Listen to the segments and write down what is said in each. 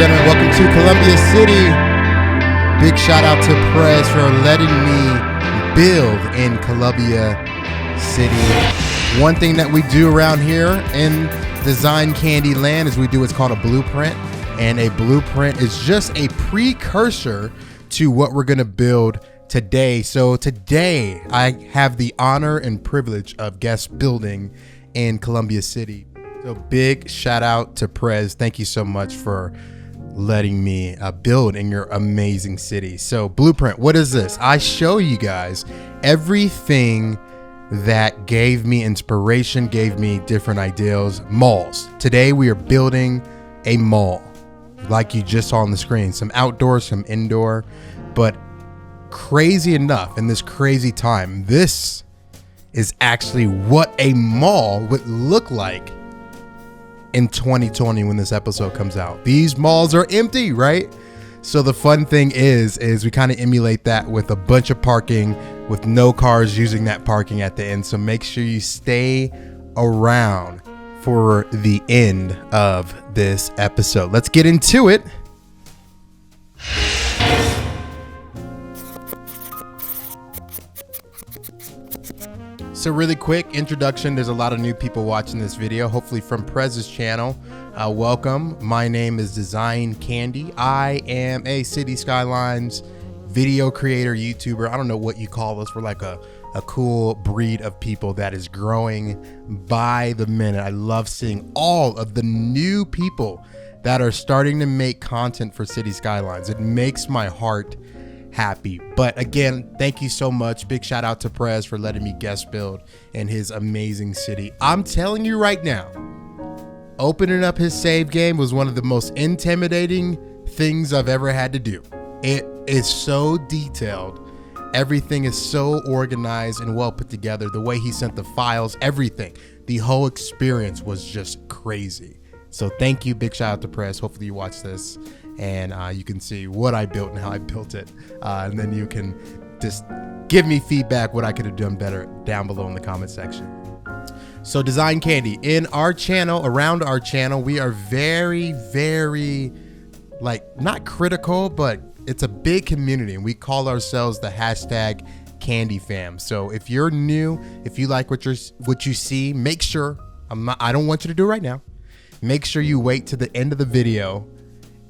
gentlemen, welcome to Columbia City. Big shout out to Prez for letting me build in Columbia City. One thing that we do around here in Design Candy Land is we do what's called a blueprint. And a blueprint is just a precursor to what we're going to build today. So today I have the honor and privilege of guest building in Columbia City. So big shout out to Prez. Thank you so much for letting me build in your amazing city. So blueprint, what is this? I show you guys everything that gave me inspiration, gave me different ideas. Malls. Today we are building a mall like you just saw on the screen. Some outdoor, some indoor, but crazy enough in this crazy time, this is actually what a mall would look like in 2020 when this episode comes out. These malls are empty, right? So the fun thing is we kind of emulate that with a bunch of parking with no cars using that parking at the end. So make sure you stay around for the end of this episode. Let's get into it. So really quick introduction. There's a lot of new people watching this video, hopefully from Prez's channel. Welcome. My name is Design Candy. I am a City Skylines video creator, YouTuber. I don't know what you call us. We're like a cool breed of people that is growing by the minute. I love seeing all of the new people that are starting to make content for City Skylines. It makes my heart happy. But again, thank you so much. Big shout out to Prez for letting me guest build in his amazing city. I'm telling you right now, opening up his save game was one of the most intimidating things I've ever had to do. It is so detailed. Everything is so organized and well put together. The way he sent the files, everything, the whole experience was just crazy. So thank you. Big shout out to Prez. Hopefully you watch this and you can see what I built and how I built it. And then you can just give me feedback what I could have done better down below in the comment section. So Design Candy, in our channel, around our channel, we are very, very, like, not critical, but it's a big community. And we call ourselves the hashtag Candy Fam. So if you're new, if you like what you see, make sure, I don't want you to do it right now. Make sure you wait to the end of the video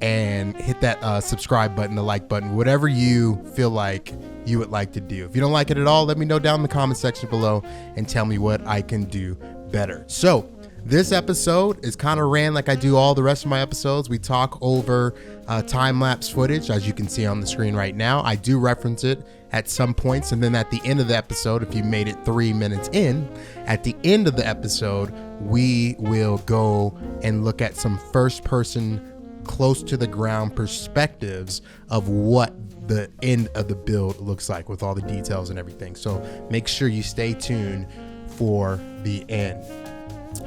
and hit that subscribe button, the like button, whatever you feel like you would like to do. If you don't like it at all, let me know down in the comment section below and tell me what I can do better. So this episode is kind of ran like I do all the rest of my episodes. We talk over time-lapse footage, as you can see on the screen right now. I do reference it at some points, and then at the end of the episode, if you made it 3 minutes in, at the end of the episode, we will go and look at some first-person, close to the ground perspectives of what the end of the build looks like with all the details and everything. So make sure you stay tuned for the end.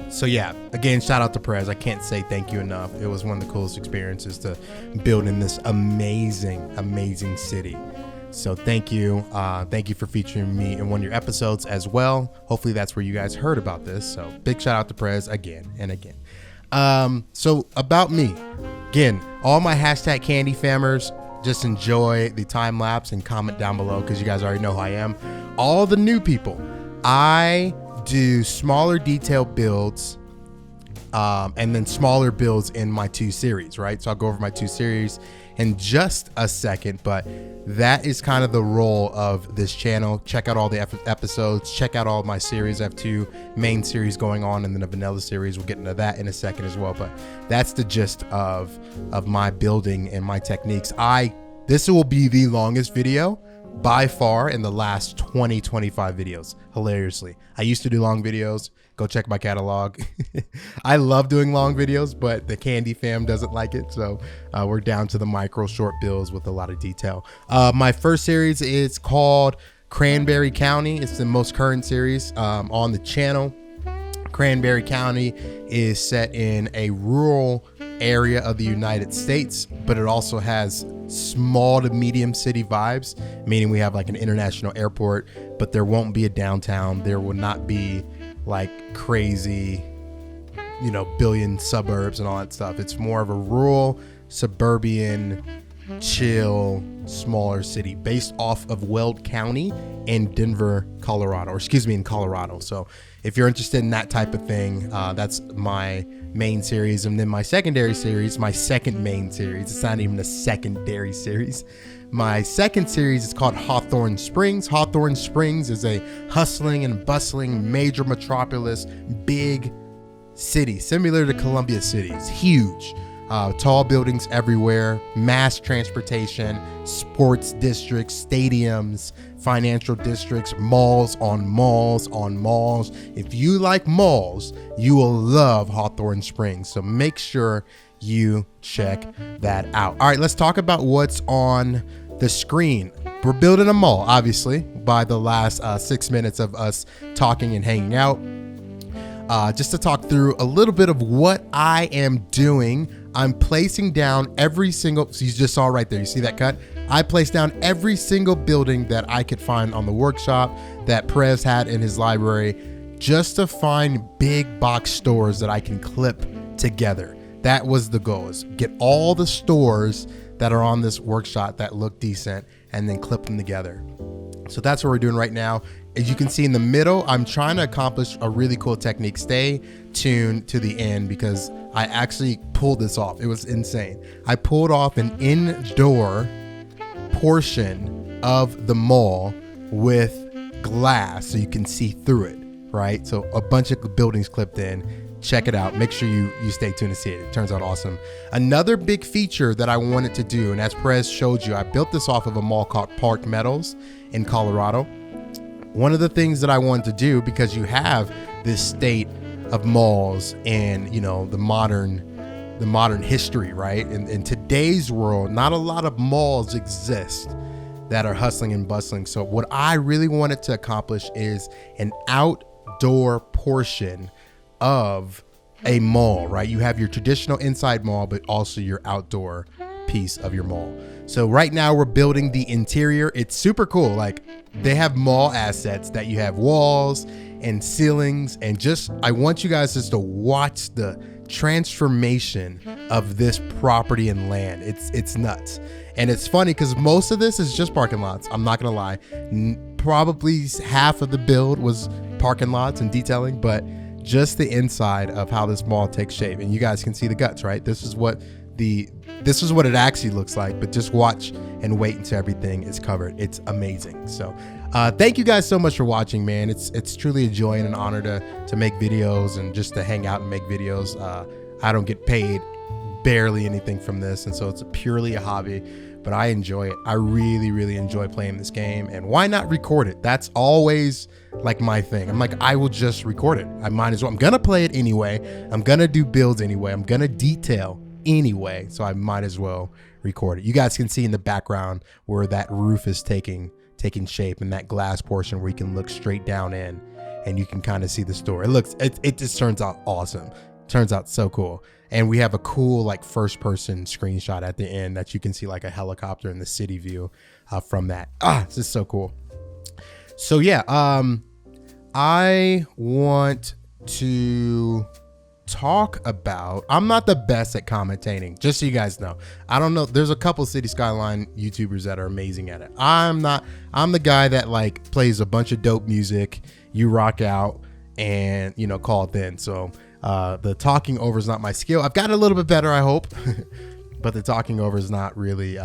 So yeah, again, shout out to Prez. I can't say thank you enough. It was one of the coolest experiences to build in this amazing city. So thank you. Thank you for featuring me in one of your episodes as well. Hopefully that's where you guys heard about this. So big shout out to Prez again and again. So about me, again, all my hashtag Candy Famers, just enjoy the time lapse and comment down below because you guys already know who I am. All the new people, I do smaller detailed builds and then smaller builds in my 2 series, right? So I'll go over my 2 series in just a second, but that is kind of the role of this channel. Check out all the episodes, check out all of my series. I have 2 main series going on and then a vanilla series. We'll get into that in a second as well, but that's the gist of my building and my techniques. This will be the longest video by far in the last 20-25 videos, hilariously. I used to do long videos. Go check my catalog. I love doing long videos, but the Candy Fam doesn't like it. So we're down to the micro short builds with a lot of detail. My first series is called Cranberry County. It's the most current series on the channel. Cranberry County is set in a rural area of the United States, but it also has small to medium city vibes, meaning we have like an international airport, but there won't be a downtown. There will not be like crazy, billion suburbs and all that stuff. It's more of a rural suburban, chill, smaller city based off of Weld County in Denver, Colorado, or excuse me, in Colorado. So if you're interested in that type of thing, that's my main series. And then my secondary series, my second main series, it's not even a secondary series. My second series is called Hawthorne Springs. Hawthorne Springs is a hustling and bustling major metropolis, big city, similar to Columbia City. It's huge. Tall buildings everywhere, mass transportation, sports districts, stadiums, financial districts, malls on malls on malls. If you like malls, you will love Hawthorne Springs. So make sure you check that out. All right, let's talk about what's on the screen. We're building a mall, obviously, by the last 6 minutes of us talking and hanging out. Just to talk through a little bit of what I am doing. I'm placing down every single, so you just saw right there, you see that cut? I placed down every single building that I could find on the workshop that Perez had in his library, just to find big box stores that I can clip together. That was the goal, is get all the stores that are on this workshop that look decent and then clip them together. So that's what we're doing right now. As you can see in the middle, I'm trying to accomplish a really cool technique. Stay tuned to the end because I actually pulled this off. It was insane. I pulled off an indoor portion of the mall with glass so you can see through it, right? So a bunch of buildings clipped in. Check it out. Make sure you stay tuned to see it. It turns out awesome. Another big feature that I wanted to do, and as Perez showed you, I built this off of a mall called Park Meadows in Colorado. One of the things that I wanted to do, because you have this state of malls and, you know, the modern history, right? In today's world, not a lot of malls exist that are hustling and bustling. So what I really wanted to accomplish is an outdoor portion of a mall, right? You have your traditional inside mall, but also your outdoor piece of your mall. So right now we're building the interior. It's super cool. Like, they have mall assets that you have walls and ceilings, and just, I want you guys just to watch the transformation of this property and land. It's nuts. And it's funny because most of this is just parking lots. I'm not gonna lie. Probably half of the build was parking lots and detailing, but just the inside of how this mall takes shape. And you guys can see the guts, right? This is what it actually looks like, but just watch and wait until everything is covered. It's amazing. So thank you guys so much for watching, man. It's truly a joy and an honor to make videos and just to hang out and make videos. I don't get paid barely anything from this, and so it's purely a hobby, but I enjoy it. I really, really enjoy playing this game, and why not record it? That's always like my thing. I'm like, I will just record it. I might as well. I'm gonna play it anyway. I'm gonna do builds anyway. I'm gonna detail anyway, so I might as well record it. You guys can see in the background where that roof is taking shape, and that glass portion where you can look straight down in and you can kind of see the store. It just turns out awesome. Turns out so cool. And we have a cool like first person screenshot at the end that you can see like a helicopter in the city view from that. This is so cool. So yeah, I want to talk about, I'm not the best at commentating, just so you guys know. I don't know, there's a couple City Skyline YouTubers that are amazing at it. I'm the guy that like plays a bunch of dope music, you rock out, and you know, call it then. So the talking over is not my skill. I've gotten a little bit better, I hope, but the talking over is not really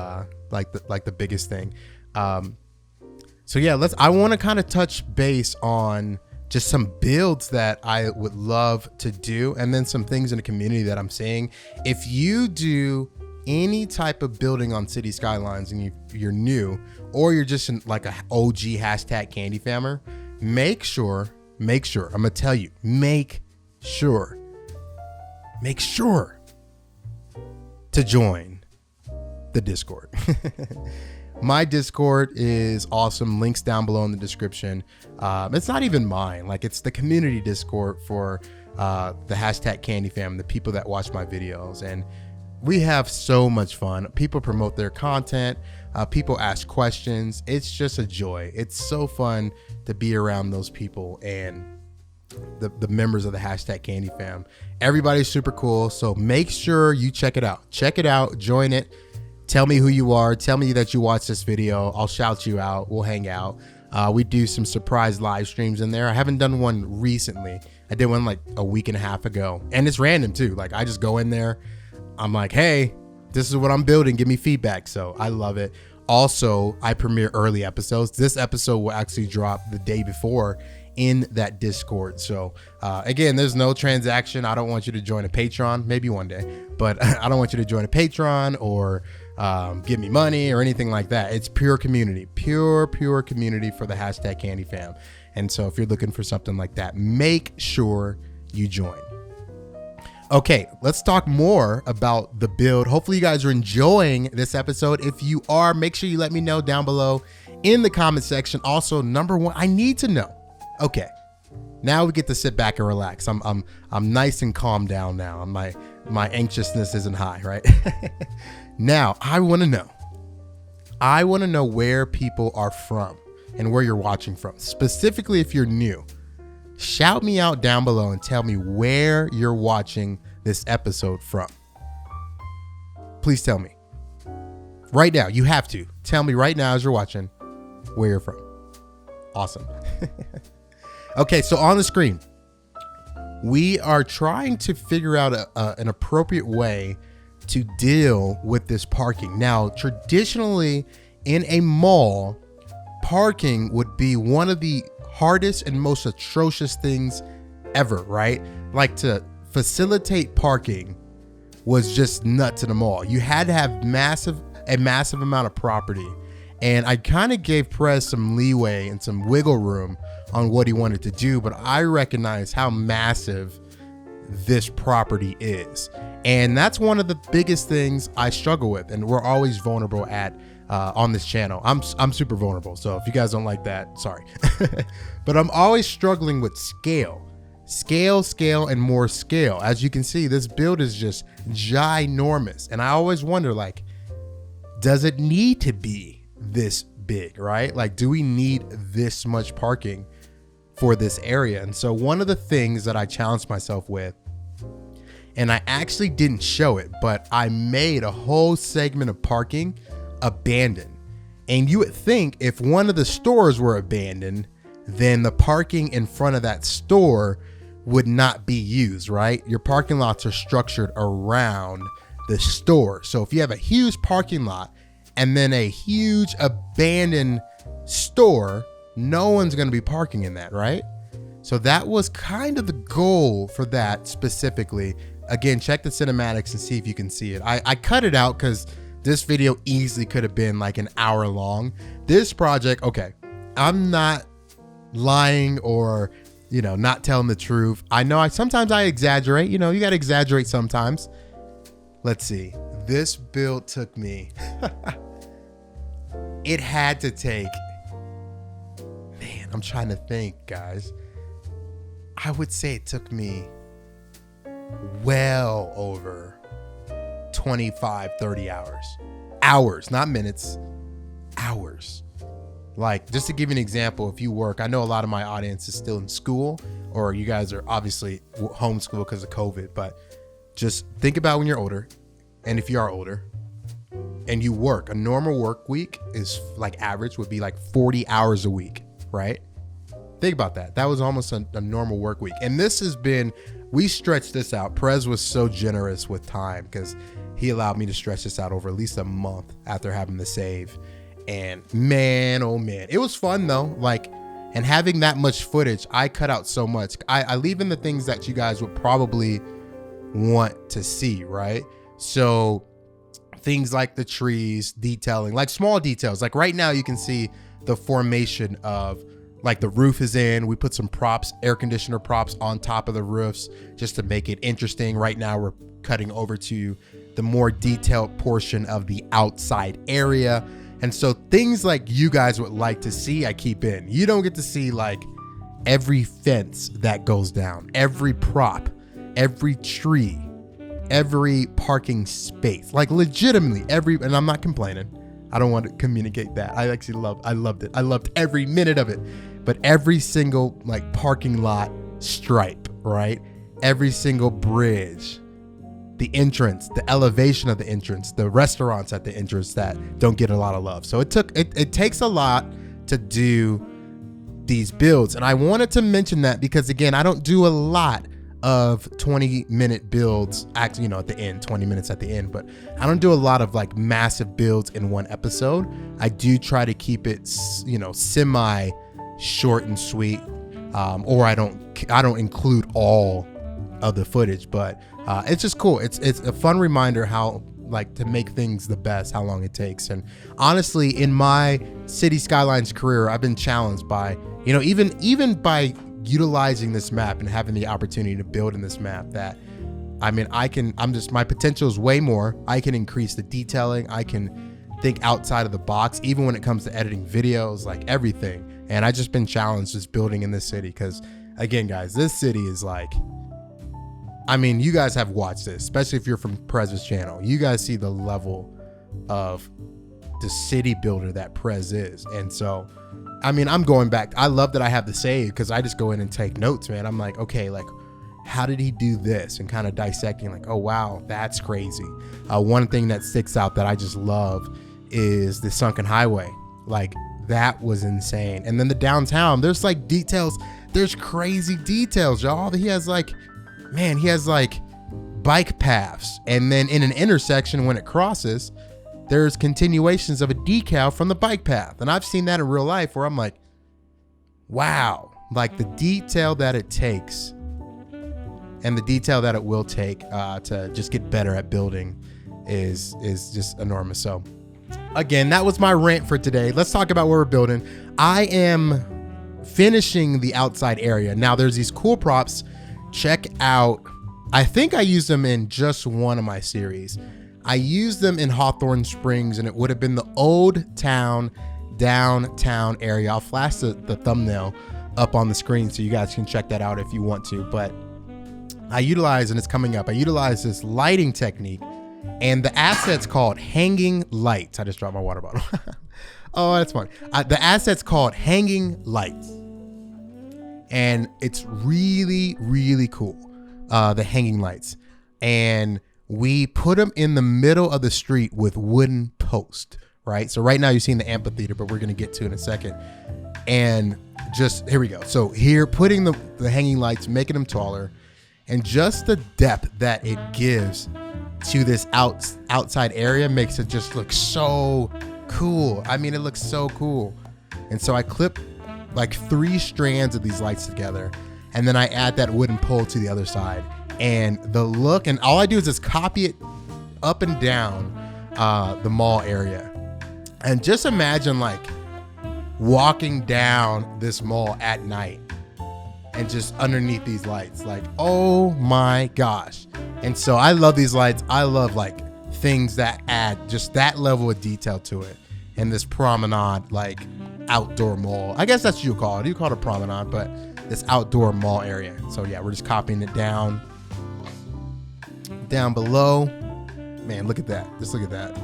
like the biggest thing. So yeah, I want to kind of touch base on just some builds that I would love to do, and then some things in the community that I'm seeing. If you do any type of building on City Skylines and you're new, or you're just in like a OG hashtag Candy Fammer, make sure, I'm gonna tell you, make sure to join the Discord. My Discord is awesome. Links down below in the description. It's not even mine. Like, it's the community Discord for the hashtag Candy Fam, the people that watch my videos. And we have so much fun. People promote their content. People ask questions. It's just a joy. It's so fun to be around those people and the members of the hashtag Candy Fam. Everybody's super cool. So make sure you check it out. Check it out. Join it. Tell me who you are. Tell me that you watched this video. I'll shout you out. We'll hang out. We do some surprise live streams in there. I haven't done one recently. I did one like a week and a half ago, and it's random too. Like I just go in there. I'm like, hey, this is what I'm building. Give me feedback. So I love it. Also, I premiere early episodes. This episode will actually drop the day before in that Discord. So again, there's no transaction. I don't want you to join a Patreon, maybe one day, but I don't want you to join a Patreon or give me money or anything like that. It's pure community, pure community for the hashtag Candy Fam. And so if you're looking for something like that, make sure you join. Okay, let's talk more about the build. Hopefully you guys are enjoying this episode. If you are, make sure you let me know down below in the comment section. Also, number one, I need to know. Okay, now we get to sit back and relax. I'm nice and calm down now. My anxiousness isn't high, right? Now, I want to know where people are from and where you're watching from. Specifically, if you're new, shout me out down below and tell me where you're watching this episode from. Please tell me. Right now, you have to. Tell me right now as you're watching where you're from. Awesome. Okay, so on the screen, we are trying to figure out an appropriate way to deal with this parking. Now, traditionally in a mall, parking would be one of the hardest and most atrocious things ever, right? Like to facilitate parking was just nuts in a mall. You had to have a massive amount of property. And I kind of gave Prez some leeway and some wiggle room on what he wanted to do, but I recognize how massive this property is. And that's one of the biggest things I struggle with, and we're always vulnerable at on this channel. I'm super vulnerable, so if you guys don't like that, sorry. But I'm always struggling with scale, and more scale. As you can see, this build is just ginormous, and I always wonder, like, does it need to be this big, right? Like, do we need this much parking for this area? And so one of the things that I challenged myself with, and I actually didn't show it, but I made a whole segment of parking abandoned. And you would think if one of the stores were abandoned, then the parking in front of that store would not be used, right? Your parking lots are structured around the store. So if you have a huge parking lot and then a huge abandoned store, no one's going to be parking in that, right? So that was kind of the goal for that specifically. Again, check the cinematics and see if you can see it. I cut it out because this video easily could have been like an hour long. This project, okay, I'm not lying or, you know, not telling the truth. I know sometimes I exaggerate, you know, you got to exaggerate sometimes. Let's see. This build took me, it had to take, man, I'm trying to think, guys. I would say it took me well over 25, 30 hours. Hours, not minutes, hours. Like, just to give you an example, if you work, I know a lot of my audience is still in school, or you guys are obviously homeschooled because of COVID, but just think about when you're older, and if you are older, and you work, a normal work week is like average would be like 40 hours a week, right? Think about that. That was almost a normal work week. And this has been, we stretched this out. Prez was so generous with time because he allowed me to stretch this out over at least a month after having to save. And man, oh man, it was fun though. Like, and having that much footage, I cut out so much. I leave in the things that you guys would probably want to see, right? So things like the trees, detailing, like small details. Like right now you can see the formation of, like, the roof is in. We put some props, air conditioner props on top of the roofs just to make it interesting. Right now we're cutting over to the more detailed portion of the outside area. And so things like you guys would like to see, I keep in. You don't get to see like every fence that goes down, every prop, every tree, every parking space, like legitimately every, and I'm not complaining. I don't want to communicate that. I loved it. I loved every minute of it. But every single like parking lot stripe, right? Every single bridge, the entrance, the elevation of the entrance, the restaurants at the entrance that don't get a lot of love. So it takes a lot to do these builds. And I wanted to mention that because, again, I don't do a lot of 20-minute builds, actually, you know, at the end, 20 minutes at the end, but I don't do a lot of like massive builds in one episode. I do try to keep it, you know, semi short and sweet, or I don't include all of the footage, but it's just cool. It's a fun reminder how, like, to make things the best, how long it takes. And honestly, in my City Skylines career, I've been challenged by, you know, even by utilizing this map and having the opportunity to build in this map, that I mean, my potential is way more. I can increase the detailing. I can think outside of the box, even when it comes to editing videos, like everything. And I just been challenged just building in this city. Cause again, guys, this city is like, I mean, you guys have watched this, especially if you're from Prez's channel. You guys see the level of the city builder that Prez is. And so, I mean, I'm going back. I love that I have the save because I just go in and take notes, man. I'm like, okay, like, how did he do this? And kind of dissecting, like, oh, wow, that's crazy. One thing that sticks out that I just love is the sunken highway. Like, that was insane. And then the downtown, there's like details. There's crazy details, y'all. He has like bike paths. And then in an intersection, when it crosses, there's continuations of a decal from the bike path. And I've seen that in real life where I'm like, wow, like the detail that it takes and the detail that it will take to just get better at building is just enormous. So again, that was my rant for today. Let's talk about what we're building. I am finishing the outside area. Now there's these cool props. Check out, I think I used them in just one of my series. I used them in Hawthorne Springs, and it would have been the old town downtown area. I'll flash the thumbnail up on the screen so you guys can check that out if you want to. But I utilize, and it's coming up, I utilize this lighting technique, and the asset's called hanging lights. I just dropped my water bottle. Oh, that's fun. The asset's called hanging lights, and it's really, really cool. The hanging lights. And we put them in the middle of the street with wooden posts, right? So right now you're seeing the amphitheater, but we're going to get to it in a second. And just, here we go. So here, putting the hanging lights, making them taller, and just the depth that it gives to this outside area makes it just look so cool. I mean, it looks so cool. And so I clip like 3 strands of these lights together, and then I add that wooden pole to the other side. And the look, and all I do is just copy it up and down the mall area. And just imagine like walking down this mall at night and just underneath these lights, like, oh my gosh. And so I love these lights. I love like things that add just that level of detail to it. And this promenade, like outdoor mall, I guess that's what you call it. You call it a promenade, but this outdoor mall area. So yeah, we're just copying it down below. Man, look at that. Just look at that.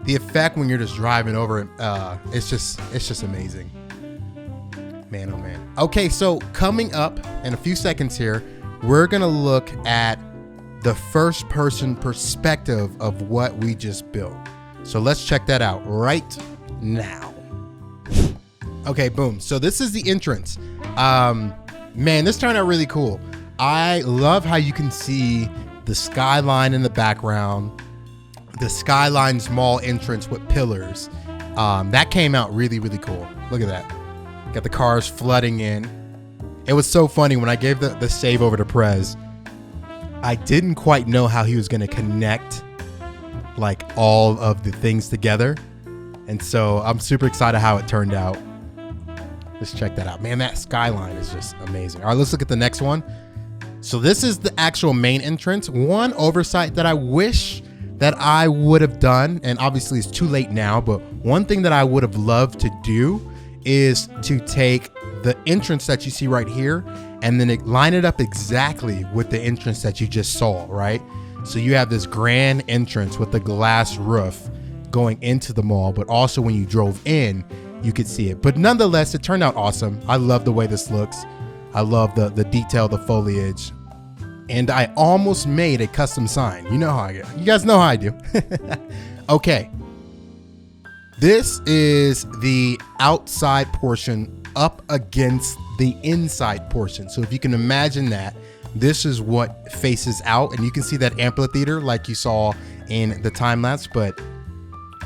The effect when you're just driving over it, it's just amazing. Man, oh man. Okay, so coming up in a few seconds here, we're gonna look at the first person perspective of what we just built. So let's check that out right now. Okay, boom. So this is the entrance. Man, this turned out really cool. I love how you can see the skyline in the background, the Skylines mall entrance with pillars. That came out really, really cool. Look at that. Got the cars flooding in. It was so funny when I gave the save over to Prez. I didn't quite know how he was going to connect like all of the things together. And so I'm super excited how it turned out. Let's check that out. Man, that skyline is just amazing. All right, let's look at the next one. So this is the actual main entrance. One oversight that I wish that I would have done, and obviously it's too late now, but one thing that I would have loved to do is to take the entrance that you see right here and then line it up exactly with the entrance that you just saw, right? So you have this grand entrance with the glass roof going into the mall, but also when you drove in, you could see it. But nonetheless, it turned out awesome. I love the way this looks. I love the detail, the foliage. And I almost made a custom sign. You know how I get. You guys know how I do. Okay. This is the outside portion up against the inside portion. So if you can imagine that, this is what faces out, and you can see that amphitheater like you saw in the time lapse, but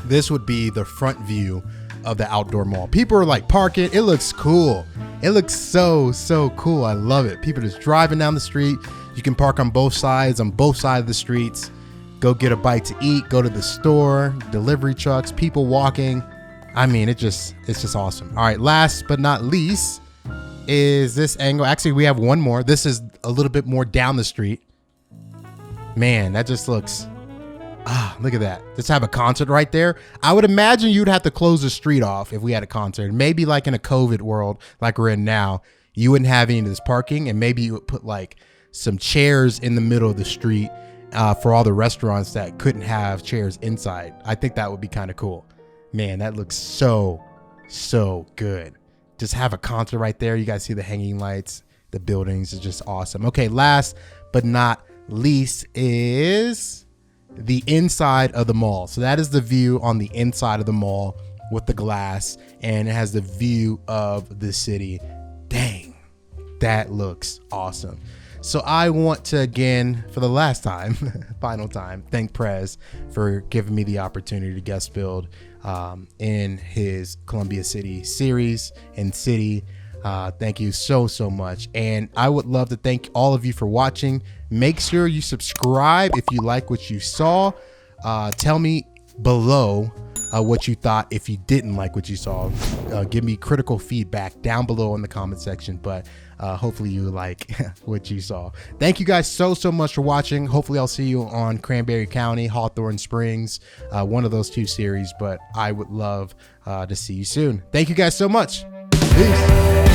this would be the front view of the outdoor mall. People are like parking. It looks cool. It looks so cool. I love it. People just driving down the street. You can park on both sides of the streets, go get a bite to eat, go to the store, delivery trucks, people walking. I mean, it's just awesome. All right, last but not least is this angle. Actually, we have one more. This is a little bit more down the street. Man, that just looks, look at that. Just have a concert right there. I would imagine you'd have to close the street off if we had a concert. Maybe like in a COVID world like we're in now, you wouldn't have any of this parking, and maybe you would put like some chairs in the middle of the street for all the restaurants that couldn't have chairs inside. I think that would be kind of cool. Man, that looks so good. Just have a concert right there. You guys see the hanging lights, the buildings is just awesome. Okay, last but not least is the inside of the mall. So that is the view on the inside of the mall with the glass, and it has the view of the city. Dang, that looks awesome. So I want to, again, for the last time, final time, thank Prez for giving me the opportunity to guest build in his Columbia City series and city. Thank you so much. And I would love to thank all of you for watching. Make sure you subscribe if you like what you saw. Tell me below what you thought if you didn't like what you saw. Give me critical feedback down below in the comment section, but hopefully you like what you saw. Thank you guys so much for watching. Hopefully I'll see you on Cranberry County, Hawthorne Springs, one of those two series, but I would love to see you soon. Thank you guys so much. Peace.